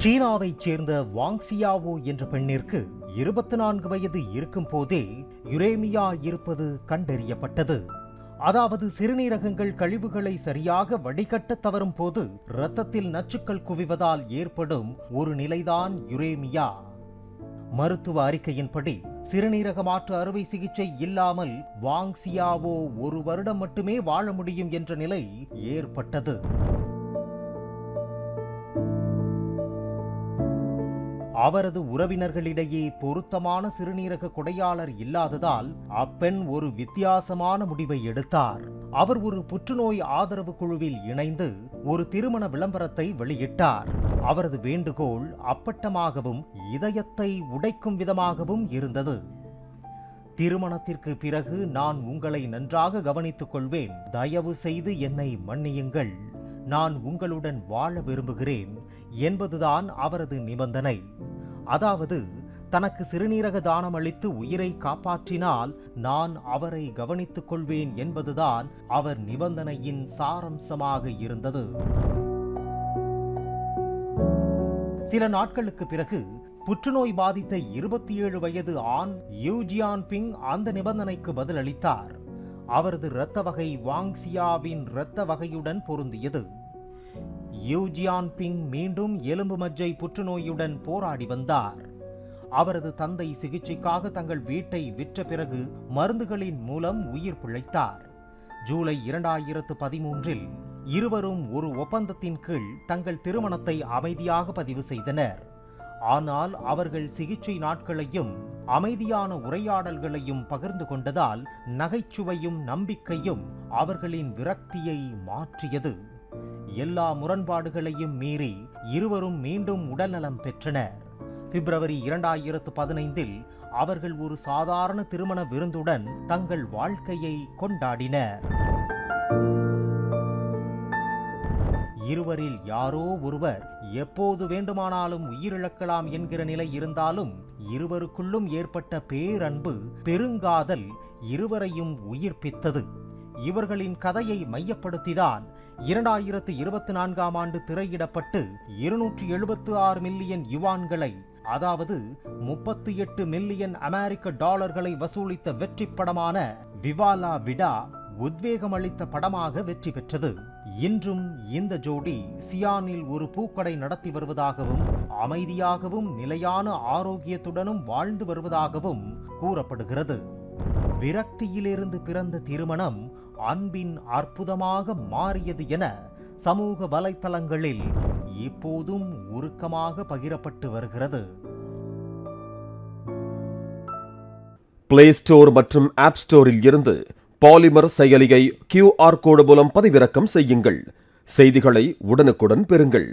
சீனாவைச் சேர்ந்த வாங் சியாவோ என்ற பெண்ணிற்கு 24 வயது இருக்கும் போதே யுரேமியா இருப்பது கண்டறியப்பட்டது. அதாவது சிறுநீரகங்கள் கழிவுகளை சரியாக வடிகட்ட தவறும் போது இரத்தத்தில் நச்சுக்கள் குவிவதால் ஏற்படும் ஒரு நிலைதான் யுரேமியா. மருத்துவ அறிக்கையின்படி சிறுநீரக மாற்று அறுவை சிகிச்சை இல்லாமல் வாங் சியாவோ 1 வருடம் மட்டுமே வாழ முடியும் என்ற நிலை ஏற்பட்டது. அவரது உறவினர்களிடையே பொருத்தமான சிறுநீரக கொடையாளர் இல்லாததால் அப்பெண் ஒரு வித்தியாசமான முடிவை எடுத்தார். அவர் ஒரு புற்றுநோய் ஆதரவு குழுவில் இணைந்து ஒரு திருமண விளம்பரத்தை வெளியிட்டார். அவரது வேண்டுகோள் அப்பட்டமாகவும் இதயத்தை உடைக்கும் விதமாகவும் இருந்தது. திருமணத்திற்கு பிறகு நான் உங்களை நன்றாக கவனித்துக் கொள்வேன். தயவு செய்து என்னை மன்னியுங்கள். நான் உங்களுடன் வாழ விரும்புகிறேன் என்பதுதான் அவரது நிபந்தனை. அதாவது தனக்கு சிறுநீரக தானம் அளித்து உயிரை காப்பாற்றினால் நான் அவரை கவனித்துக் கொள்வேன் என்பதுதான் அவர் நிபந்தனையின் சாரம்சமாக இருந்தது. சில நாட்களுக்கு பிறகு புற்றுநோய் பாதித்த 27 வயது ஆண் யூ ஜியான்பிங் அந்த நிபந்தனைக்கு பதிலளித்தார். அவரது இரத்த வகை வாங் சியாவின் இரத்த வகையுடன் பொருந்தியது. யூ ஜியான்பிங் மீண்டும் எலும்பு மஜ்ஜை புற்றுநோயுடன் போராடி வந்தார். அவரது தந்தை சிகிச்சைக்காக தங்கள் வீட்டை விற்ற பிறகு மருந்துகளின் மூலம் உயிர் பிழைத்தார். ஜூலை 2013இல் இருவரும் ஒரு ஒப்பந்தத்தின் கீழ் தங்கள் திருமணத்தை அமைதியாக பதிவு செய்தனர். ஆனால் அவர்கள் சிகிச்சை நாட்களையும் அமைதியான உரையாடல்களையும் பகிர்ந்து கொண்டதால் நகைச்சுவையும் நம்பிக்கையும் அவர்களின் விரக்தியை மாற்றியது. எல்லா முரண்பாடுகளையும் மீறி இருவரும் மீண்டும் உடல்நலம் பெற்றனர். பிப்ரவரி 2015இல் அவர்கள் ஒரு சாதாரண திருமண விருந்துடன் தங்கள் வாழ்க்கையை கொண்டாடினர். இருவரில் யாரோ ஒருவர் எப்போது வேண்டுமானாலும் உயிரிழக்கலாம் என்கிற நிலை இருந்தாலும் இருவருக்குள்ளும் ஏற்பட்ட பேரன்பு, பெருங்காதல் இருவரையும் உயிர்ப்பித்தது. இவர்களின் கதையை மையப்படுத்திதான் 2024ஆம் ஆண்டு திரையிடப்பட்டு 276 மில்லியன் யுவான்களை, அதாவது 38 மில்லியன் அமெரிக்க டாலர்களை வசூலித்த வெற்றி படமான விவா லா விடா உத்வேகம் அளித்த படமாக வெற்றி பெற்றது. இன்றும் இந்த ஜோடி சியானில் ஒரு பூக்கடை நடத்தி வருவதாகவும் அமைதியாகவும் நிலையான ஆரோக்கியத்துடனும் வாழ்ந்து வருவதாகவும் கூறப்படுகிறது. விரக்தியிலிருந்து பிறந்த திருமணம் அன்பின் அற்புதமாக மாறியது என சமூக வலைத்தளங்களில் இப்போதும் உருக்கமாக பகிரப்பட்டு வருகிறது. பிளே ஸ்டோர் மற்றும் ஆப் ஸ்டோரில் இருந்து பாலிமர் செயலியை QR கோடு மூலம் பதிவிறக்கம் செய்யுங்கள். செய்திகளை உடனுக்குடன் பெறுங்கள்.